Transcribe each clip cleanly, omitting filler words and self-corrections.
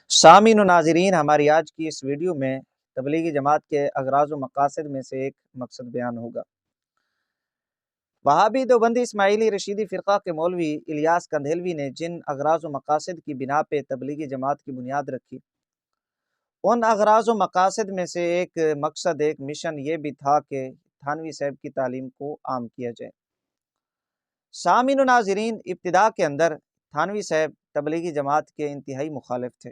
سامعین و ناظرین، ہماری آج کی اس ویڈیو میں تبلیغی جماعت کے اغراض و مقاصد میں سے ایک مقصد بیان ہوگا۔ وہابی دیوبندی اسماعیلی رشیدی فرقہ کے مولوی الیاس کندھیلوی نے جن اغراض و مقاصد کی بنا پہ تبلیغی جماعت کی بنیاد رکھی، ان اغراض و مقاصد میں سے ایک مقصد، ایک مشن یہ بھی تھا کہ تھانوی صاحب کی تعلیم کو عام کیا جائے۔ سامعین و ناظرین، ابتدا کے اندر تھانوی صاحب تبلیغی جماعت کے انتہائی مخالف تھے۔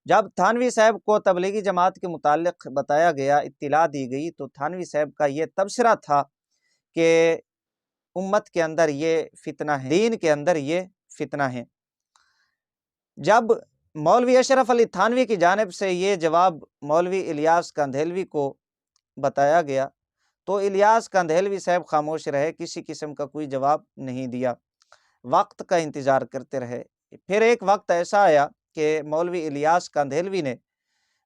جب تھانوی صاحب کو تبلیغی جماعت کے متعلق بتایا گیا، اطلاع دی گئی، تو تھانوی صاحب کا یہ تبصرہ تھا کہ امت کے اندر یہ فتنہ ہے، دین کے اندر یہ فتنہ ہے۔ جب مولوی اشرف علی تھانوی کی جانب سے یہ جواب مولوی الیاس کندھیلوی کو بتایا گیا تو الیاس کندھیلوی صاحب خاموش رہے، کسی قسم کا کوئی جواب نہیں دیا، وقت کا انتظار کرتے رہے۔ پھر ایک وقت ایسا آیا کہ مولوی الیاس کندھیلوی نے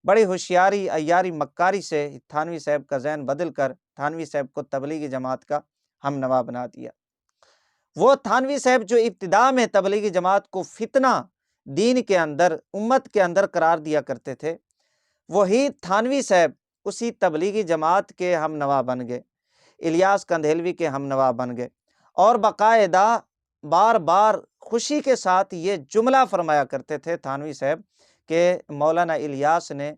بڑی ہوشیاری، عیاری، مکاری سے تھانوی صاحب کا ذہن بدل کر تھانوی صاحب کو تبلیغی جماعت کا ہم نوا بنا دیا۔ وہ تھانوی صاحب جو ابتدا میں تبلیغی جماعت کو فتنہ دین کے اندر، امت کے اندر قرار دیا کرتے تھے، وہی تھانوی صاحب اسی تبلیغی جماعت کے ہم نوا بن گئے، الیاس کندھیلوی کے ہم نوا بن گئے، اور باقاعدہ بار بار خوشی کے ساتھ یہ جملہ فرمایا کرتے تھے تھانوی صاحب کہ مولانا الیاس نے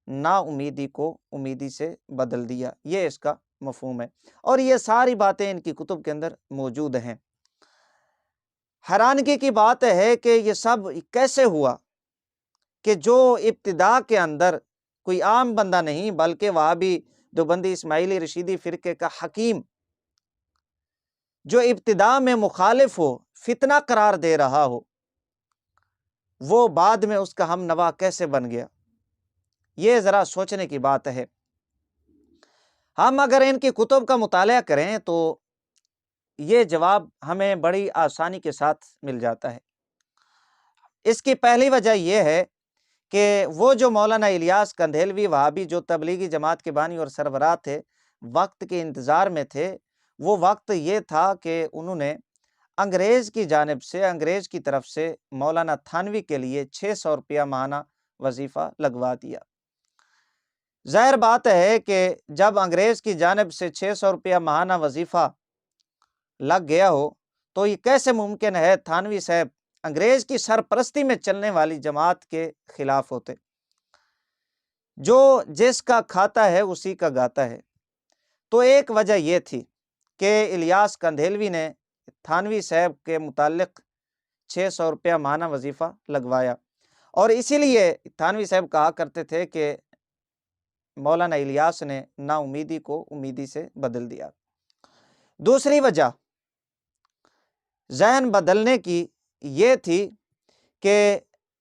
نا امیدی کو امیدی سے بدل دیا۔ یہ اس کا مفہوم ہے، اور یہ ساری باتیں ان کی کتب کے اندر موجود ہیں۔ حیرانگی کی بات ہے کہ یہ سب کیسے ہوا کہ جو ابتدا کے اندر کوئی عام بندہ نہیں بلکہ وہابی دیوبندی اسماعیلی رشیدی فرقے کا حکیم، جو ابتدا میں مخالف ہو، فتنہ قرار دے رہا ہو، وہ بعد میں اس کا ہم نوا کیسے بن گیا؟ یہ ذرا سوچنے کی بات ہے۔ ہم اگر ان کی کتب کا مطالعہ کریں تو یہ جواب ہمیں بڑی آسانی کے ساتھ مل جاتا ہے۔ اس کی پہلی وجہ یہ ہے کہ وہ جو مولانا الیاس کندھیلوی وہابی جو تبلیغی جماعت کے بانی اور سربراہ تھے، وقت کے انتظار میں تھے۔ وہ وقت یہ تھا کہ انہوں نے انگریز کی جانب سے، انگریز کی طرف سے مولانا تھانوی کے لیے 600 روپیہ ماہانہ وظیفہ لگوا دیا۔ ظاہر بات ہے کہ جب انگریز کی جانب سے 600 روپیہ ماہانہ وظیفہ لگ گیا ہو تو یہ کیسے ممکن ہے تھانوی صاحب انگریز کی سرپرستی میں چلنے والی جماعت کے خلاف ہوتے؟ جو جس کا کھاتا ہے اسی کا گاتا ہے۔ تو ایک وجہ یہ تھی کہ الیاس کندھیلوی نے تھانوی صاحب کے متعلق 600 روپیہ ماہانہ وظیفہ لگوایا، اور اسی لیے تھانوی صاحب کہا کرتے تھے کہ مولانا الیاس نے نا امیدی کو امیدی سے بدل دیا۔ دوسری وجہ ذہن بدلنے کی یہ تھی کہ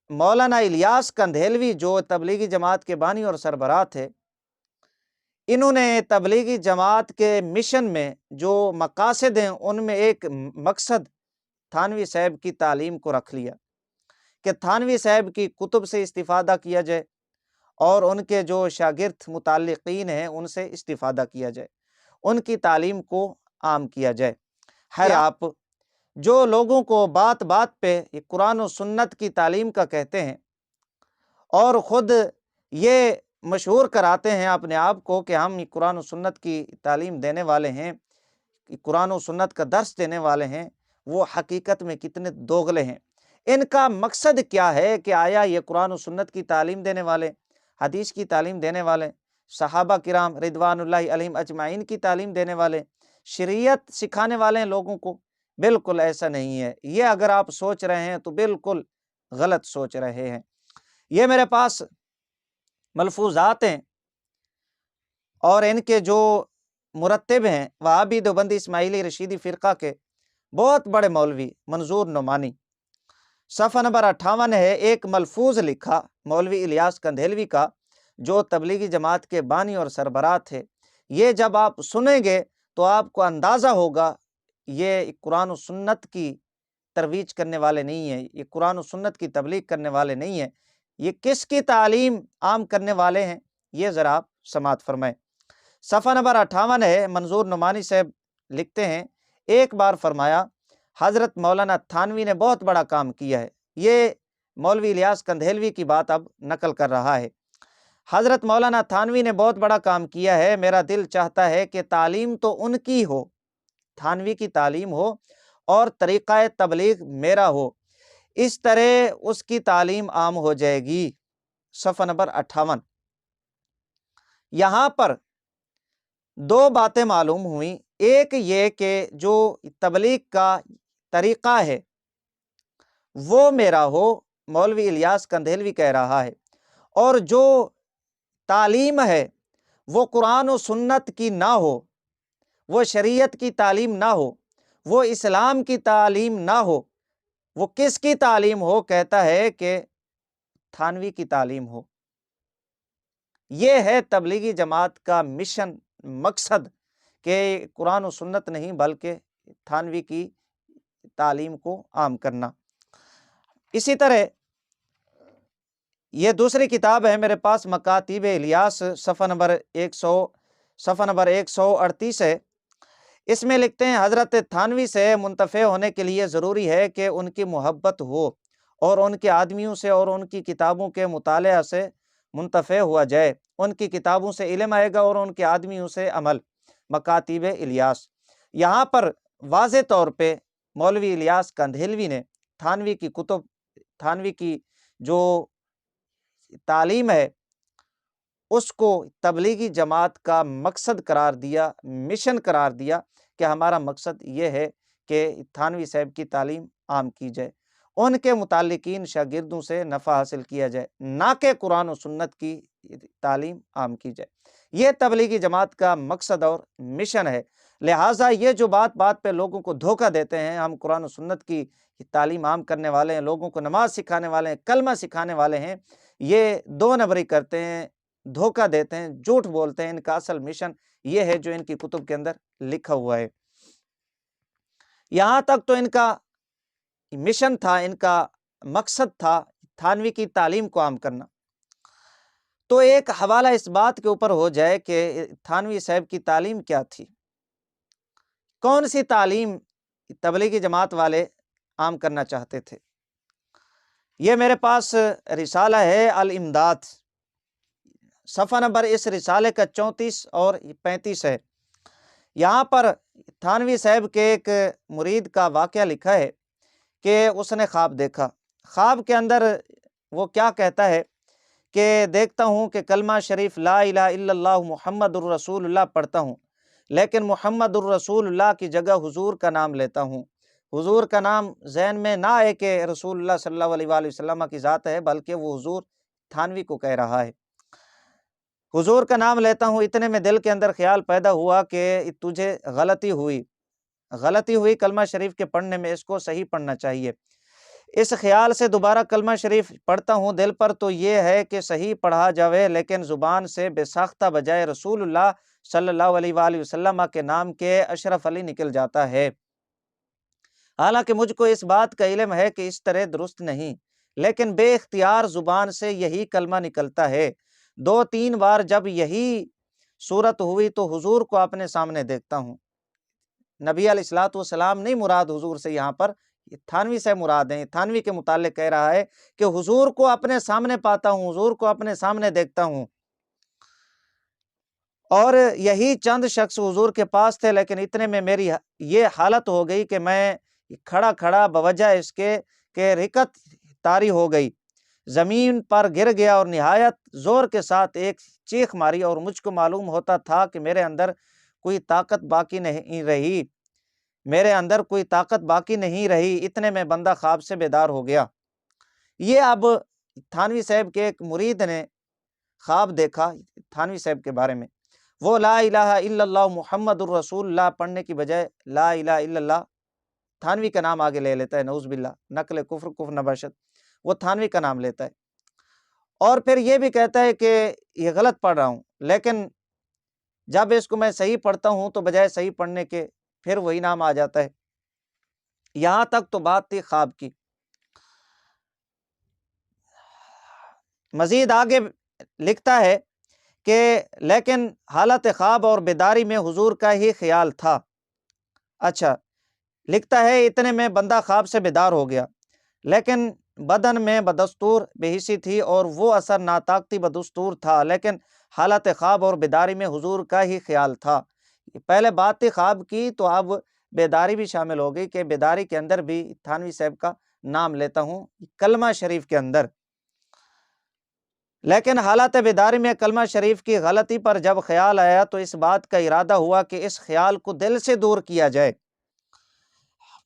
مولانا الیاس کندھیلوی جو تبلیغی جماعت کے بانی اور سربراہ تھے، انہوں نے تبلیغی جماعت کے مشن میں جو مقاصد ہیں ان میں ایک مقصد تھانوی صاحب کی تعلیم کو رکھ لیا کہ تھانوی صاحب کی کتب سے استفادہ کیا جائے اور ان کے جو شاگرد متعلقین ہیں ان سے استفادہ کیا جائے، ان کی تعلیم کو عام کیا جائے۔ ہے آپ جو لوگوں کو بات بات پہ قرآن و سنت کی تعلیم کا کہتے ہیں اور خود یہ مشہور کراتے ہیں اپنے آپ کو کہ ہم قرآن و سنت کی تعلیم دینے والے ہیں، قرآن و سنت کا درس دینے والے ہیں، وہ حقیقت میں کتنے دوغلے ہیں۔ ان کا مقصد کیا ہے کہ آیا یہ قرآن و سنت کی تعلیم دینے والے، حدیث کی تعلیم دینے والے، صحابہ کرام رضوان اللہ علیہم اجمعین کی تعلیم دینے والے، شریعت سکھانے والے ہیں لوگوں کو؟ بالکل ایسا نہیں ہے۔ یہ اگر آپ سوچ رہے ہیں تو بالکل غلط سوچ رہے ہیں۔ یہ میرے پاس ملفوظات ہیں اور ان کے جو مرتب ہیں وہابی دیوبندی اسماعیلی رشیدی فرقہ کے بہت بڑے مولوی منظور نعمانی، صفحہ نمبر 58 ہے، ایک ملفوظ لکھا مولوی الیاس کندھیلوی کا جو تبلیغی جماعت کے بانی اور سربراہ تھے۔ یہ جب آپ سنیں گے تو آپ کو اندازہ ہوگا یہ قرآن و سنت کی ترویج کرنے والے نہیں ہیں، یہ قرآن و سنت کی تبلیغ کرنے والے نہیں ہیں، یہ کس کی تعلیم عام کرنے والے ہیں؟ یہ ذرا آپ سماعت فرمائیں۔ صفحہ نمبر 58 ہے، منظور نعمانی صاحب لکھتے ہیں، ایک بار فرمایا حضرت مولانا تھانوی نے بہت بڑا کام کیا ہے، یہ مولوی الیاس کندھیلوی کی بات اب نقل کر رہا ہے۔ حضرت مولانا تھانوی نے بہت بڑا کام کیا ہے، میرا دل چاہتا ہے کہ تعلیم تو ان کی ہو، تھانوی کی تعلیم ہو اور طریقہ تبلیغ میرا ہو، اس طرح اس کی تعلیم عام ہو جائے گی۔ صفحہ نمبر 58۔ یہاں پر دو باتیں معلوم ہوئیں، ایک یہ کہ جو تبلیغ کا طریقہ ہے وہ میرا ہو، مولوی الیاس کندھیلوی کہہ رہا ہے، اور جو تعلیم ہے وہ قرآن و سنت کی نہ ہو، وہ شریعت کی تعلیم نہ ہو، وہ اسلام کی تعلیم نہ ہو، وہ کس کی تعلیم ہو؟ کہتا ہے کہ تھانوی کی تعلیم ہو۔ یہ ہے تبلیغی جماعت کا مشن، مقصد، کہ قرآن و سنت نہیں بلکہ تھانوی کی تعلیم کو عام کرنا۔ اسی طرح یہ دوسری کتاب ہے میرے پاس، مکاتیب الیاس، صفحہ نمبر 138 ہے۔ اس میں لکھتے ہیں حضرت تھانوی سے منتفع ہونے کے لیے ضروری ہے کہ ان کی محبت ہو اور ان کے آدمیوں سے اور ان کی کتابوں کے مطالعہ سے منتفع ہوا جائے، ان کی کتابوں سے علم آئے گا اور ان کے آدمیوں سے عمل۔ مکاتیب الیاس، یہاں پر واضح طور پہ مولوی الیاس کندھیلوی نے تھانوی کی کتب، تھانوی کی جو تعلیم ہے اس کو تبلیغی جماعت کا مقصد قرار دیا، مشن قرار دیا، کہ ہمارا مقصد یہ ہے کہ تھانوی صاحب کی تعلیم عام کی جائے، ان کے متعلقین شاگردوں سے نفع حاصل کیا جائے، نہ کہ قرآن و سنت کی تعلیم عام کی جائے۔ یہ تبلیغی جماعت کا مقصد اور مشن ہے۔ لہٰذا یہ جو بات بات پہ لوگوں کو دھوکہ دیتے ہیں، ہم قرآن و سنت کی تعلیم عام کرنے والے ہیں، لوگوں کو نماز سکھانے والے ہیں، کلمہ سکھانے والے ہیں، یہ دو نمبری کرتے ہیں، دھوکہ دیتے ہیں، جھوٹ بولتے ہیں۔ ان کا اصل مشن یہ ہے جو ان کی کتب کے اندر لکھا ہوا ہے۔ یہاں تک تو ان کا مشن تھا، ان کا مقصد تھا تھانوی کی تعلیم کو عام کرنا۔ تو ایک حوالہ اس بات کے اوپر ہو جائے کہ تھانوی صاحب کی تعلیم کیا تھی، کون سی تعلیم تبلیغی جماعت والے عام کرنا چاہتے تھے۔ یہ میرے پاس رسالہ ہے الامداد، صفحہ نمبر اس رسالے کا 34 اور 35 ہے۔ یہاں پر تھانوی صاحب کے ایک مرید کا واقعہ لکھا ہے کہ اس نے خواب دیکھا۔ خواب کے اندر وہ کیا کہتا ہے کہ دیکھتا ہوں کہ کلمہ شریف لا الہ الا اللہ محمد الرسول اللہ پڑھتا ہوں، لیکن محمد الرسول اللہ کی جگہ حضور کا نام لیتا ہوں۔ حضور کا نام ذہن میں نہ آئے کہ رسول اللہ صلی اللہ علیہ وآلہ وسلم کی ذات ہے، بلکہ وہ حضور تھانوی کو کہہ رہا ہے۔ حضور کا نام لیتا ہوں، اتنے میں دل کے اندر خیال پیدا ہوا کہ تجھے غلطی ہوئی کلمہ شریف کے پڑھنے میں، اس کو صحیح پڑھنا چاہیے۔ اس خیال سے دوبارہ کلمہ شریف پڑھتا ہوں، دل پر تو یہ ہے کہ صحیح پڑھا جاوے، لیکن زبان سے بے ساختہ بجائے رسول اللہ صلی اللہ علیہ وآلہ وسلم کے نام کے اشرف علی نکل جاتا ہے۔ حالانکہ مجھ کو اس بات کا علم ہے کہ اس طرح درست نہیں، لیکن بے اختیار زبان سے یہی کلمہ نکلتا ہے۔ 2-3 بار جب یہی صورت ہوئی تو حضور کو اپنے سامنے دیکھتا ہوں۔ نبی علیہ الصلوۃ والسلام نہیں مراد حضور سے، یہاں پر تھانوی سے مراد ہیں۔ تھانوی کے متعلق کہہ رہا ہے کہ حضور کو اپنے سامنے پاتا ہوں، حضور کو اپنے سامنے دیکھتا ہوں، اور یہی چند شخص حضور کے پاس تھے، لیکن اتنے میں میری یہ حالت ہو گئی کہ میں کھڑا بوجہ اس کے کہ رکت طاری ہو گئی، زمین پر گر گیا اور نہایت زور کے ساتھ ایک چیخ ماری، اور مجھ کو معلوم ہوتا تھا کہ میرے اندر کوئی طاقت باقی نہیں رہی، اتنے میں بندہ خواب سے بیدار ہو گیا۔ یہ اب تھانوی صاحب کے ایک مرید نے خواب دیکھا تھانوی صاحب کے بارے میں، وہ لا الہ الا اللہ محمد الرسول اللہ پڑھنے کی بجائے لا الہ الا اللہ تھانوی کا نام آگے لے لیتا ہے، نعوذ باللہ، نقل کفر نبشت، وہ تھانوی کا نام لیتا ہے، اور پھر یہ بھی کہتا ہے کہ یہ غلط پڑھ رہا ہوں، لیکن جب اس کو میں صحیح پڑھتا ہوں تو بجائے صحیح پڑھنے کے پھر وہی نام آ جاتا ہے۔ یہاں تک تو بات تھی خواب کی۔ مزید آگے لکھتا ہے کہ لیکن حالت خواب اور بیداری میں حضور کا ہی خیال تھا۔ اچھا، لکھتا ہے اتنے میں بندہ خواب سے بیدار ہو گیا، لیکن بدن میں بدستور بے حسی تھی اور وہ اثر ناطاقتی بدستور تھا، لیکن حالت خواب اور بیداری میں حضور کا ہی خیال تھا۔ پہلے بات تھی خواب کی، تو اب بیداری بھی شامل ہو گئی کہ بیداری کے اندر بھی تھانوی صاحب کا نام لیتا ہوں کلمہ شریف کے اندر۔ لیکن حالت بیداری میں کلمہ شریف کی غلطی پر جب خیال آیا تو اس بات کا ارادہ ہوا کہ اس خیال کو دل سے دور کیا جائے،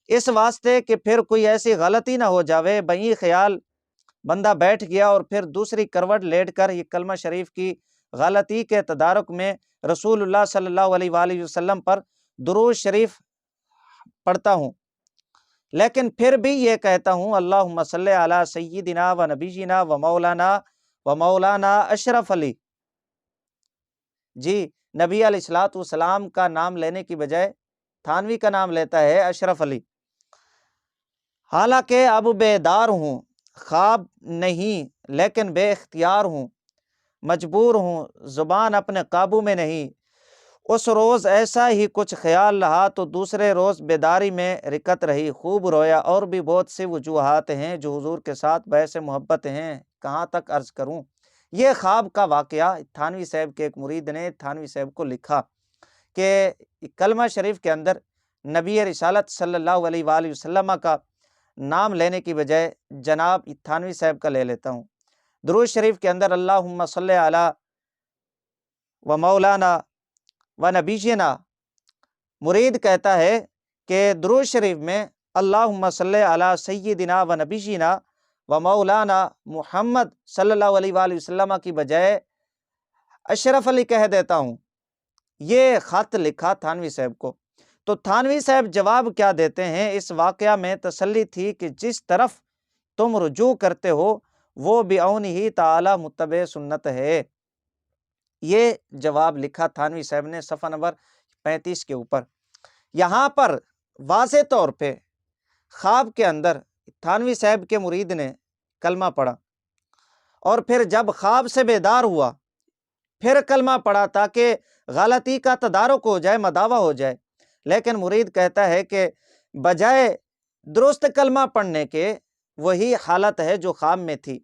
اس واسطے کہ پھر کوئی ایسی غلطی نہ ہو جاوے۔ بہی خیال بندہ بیٹھ گیا اور پھر دوسری کروٹ لیٹ کر یہ کلمہ شریف کی غلطی کے تدارک میں رسول اللہ صلی اللہ علیہ وآلہ وسلم پر درود شریف پڑھتا ہوں، لیکن پھر بھی یہ کہتا ہوں اللہم صلی علی سیدنا و نبینا و مولانا اشرف علی۔ جی، نبی علیہ الصلوۃ والسلام کا نام لینے کی بجائے تھانوی کا نام لیتا ہے اشرف علی۔ حالانکہ اب بیدار ہوں، خواب نہیں، لیکن بے اختیار ہوں، مجبور ہوں، زبان اپنے قابو میں نہیں۔ اس روز ایسا ہی کچھ خیال رہا تو دوسرے روز بیداری میں رکت رہی، خوب رویا، اور بھی بہت سی وجوہات ہیں جو حضور کے ساتھ باعث محبت ہیں، کہاں تک عرض کروں۔ یہ خواب کا واقعہ تھانوی صاحب کے ایک مرید نے تھانوی صاحب کو لکھا کہ کلمہ شریف کے اندر نبی رسالت صلی اللہ علیہ وآلہ وسلم کا نام لینے کی بجائے جناب تھانوی صاحب کا لے لیتا ہوں۔ درود شریف کے اندر اللہم صلی علی و مولانا و نبینا، مرید کہتا ہے کہ درود شریف میں اللہم صلی علی سیدنا و نبینا و مولانا محمد صلی اللہ علیہ وآلہ وسلم کی بجائے اشرف علی کہہ دیتا ہوں۔ یہ خط لکھا تھانوی صاحب کو، تو تھانوی صاحب جواب کیا دیتے ہیں؟ اس واقعہ میں تسلی تھی کہ جس طرف تم رجوع کرتے ہو وہ بعونہ تعالی متبع سنت ہے۔ یہ جواب لکھا تھانوی صاحب نے صفحہ نمبر 35 کے اوپر۔ یہاں پر واضح طور پہ خواب کے اندر تھانوی صاحب کے مرید نے کلمہ پڑھا، اور پھر جب خواب سے بیدار ہوا پھر کلمہ پڑھا تاکہ غلطی کا تدارک ہو جائے، مداوع ہو جائے۔ لیکن مرید کہتا ہے کہ بجائے درست کلمہ پڑھنے کے وہی حالت ہے جو خواب میں تھی۔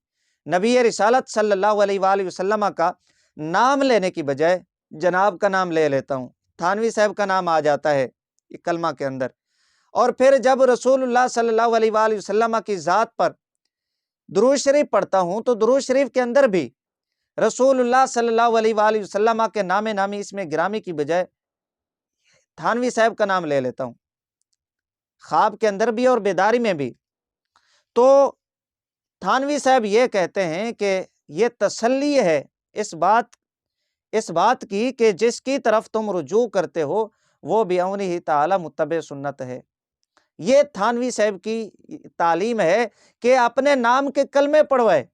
نبی رسالت صلی اللہ علیہ وآلہ وسلم کا نام لینے کی بجائے جناب کا نام لے لیتا ہوں، تھانوی صاحب کا نام آ جاتا ہے کلمہ کے اندر۔ اور پھر جب رسول اللہ صلی اللہ علیہ وآلہ وسلم کی ذات پر درود شریف پڑھتا ہوں تو درود شریف کے اندر بھی رسول اللہ صلی اللہ علیہ وآلہ وسلم کے نام نامی اس میں گرامی کی بجائے تھانوی صاحب کا نام لے لیتا ہوں، خواب کے اندر بھی اور بیداری میں بھی۔ تو تھانوی صاحب یہ کہتے ہیں کہ یہ تسلی ہے اس بات کی کہ جس کی طرف تم رجوع کرتے ہو وہ بعونہ تعالی متبع سنت ہے۔ یہ تھانوی صاحب کی تعلیم ہے کہ اپنے نام کے کلمے پڑھوائے،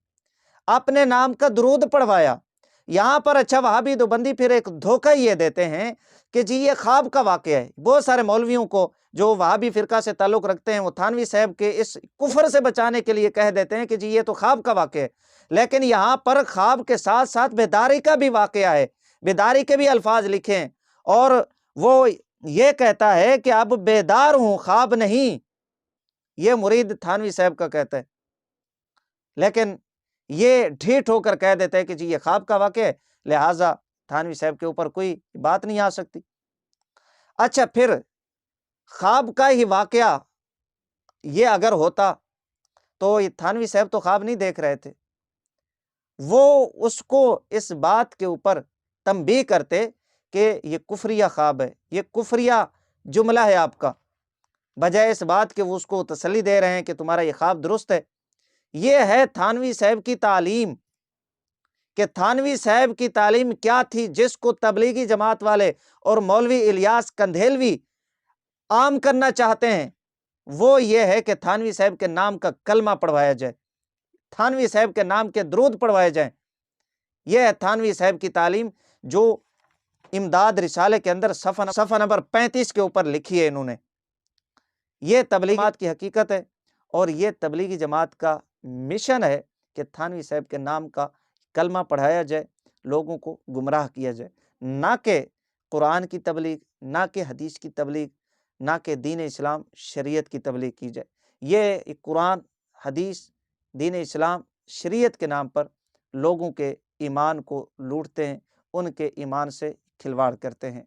اپنے نام کا درود پڑھوایا۔ یہاں پر اچھا وہابی دیوبندی پھر ایک دھوکہ یہ دیتے ہیں کہ جی یہ خواب کا واقعہ ہے۔ بہت سارے مولویوں کو جو وہابی فرقہ سے تعلق رکھتے ہیں وہ تھانوی صاحب کے اس کفر سے بچانے کے لیے کہہ دیتے ہیں کہ جی یہ تو خواب کا واقعہ ہے، لیکن یہاں پر خواب کے ساتھ ساتھ بیداری کا بھی واقعہ ہے، بیداری کے بھی الفاظ لکھے ہیں، اور وہ یہ کہتا ہے کہ اب بیدار ہوں، خواب نہیں۔ یہ مرید تھانوی صاحب کا کہتا ہے، لیکن یہ ڈھیٹ ہو کر کہہ دیتا ہے کہ جی یہ خواب کا واقعہ ہے، لہٰذا تھانوی صاحب کے اوپر کوئی بات نہیں آ سکتی۔ اچھا، پھر خواب کا ہی واقعہ یہ اگر ہوتا تو یہ تھانوی صاحب تو خواب نہیں دیکھ رہے تھے، وہ اس کو اس بات کے اوپر تنبیہ کرتے کہ یہ کفریہ خواب ہے، یہ کفریہ جملہ ہے آپ کا، بجائے اس بات کہ وہ اس کو تسلی دے رہے ہیں کہ تمہارا یہ خواب درست ہے۔ یہ ہے تھانوی صاحب کی تعلیم، کہ تھانوی صاحب کی تعلیم کیا تھی جس کو تبلیغی جماعت والے اور مولوی الیاس کندھیلوی عام کرنا چاہتے ہیں۔ وہ یہ ہے کہ تھانوی صاحب کے نام کا کلمہ پڑھوایا جائے، تھانوی صاحب کے نام کے درود پڑھوائے جائیں۔ یہ ہے تھانوی صاحب کی تعلیم جو امداد رسالے کے اندر صفحہ نمبر 35 کے اوپر لکھی ہے انہوں نے۔ یہ تبلیغی جماعت کی حقیقت ہے، اور یہ تبلیغی جماعت کا مشن ہے کہ تھانوی صاحب کے نام کا کلمہ پڑھایا جائے، لوگوں کو گمراہ کیا جائے، نہ کہ قرآن کی تبلیغ، نہ کہ حدیث کی تبلیغ، نہ کہ دین اسلام شریعت کی تبلیغ کی جائے۔ یہ قرآن، حدیث دین اسلام شریعت کے نام پر لوگوں کے ایمان کو لوٹتے ہیں، ان کے ایمان سے کھلواڑ کرتے ہیں۔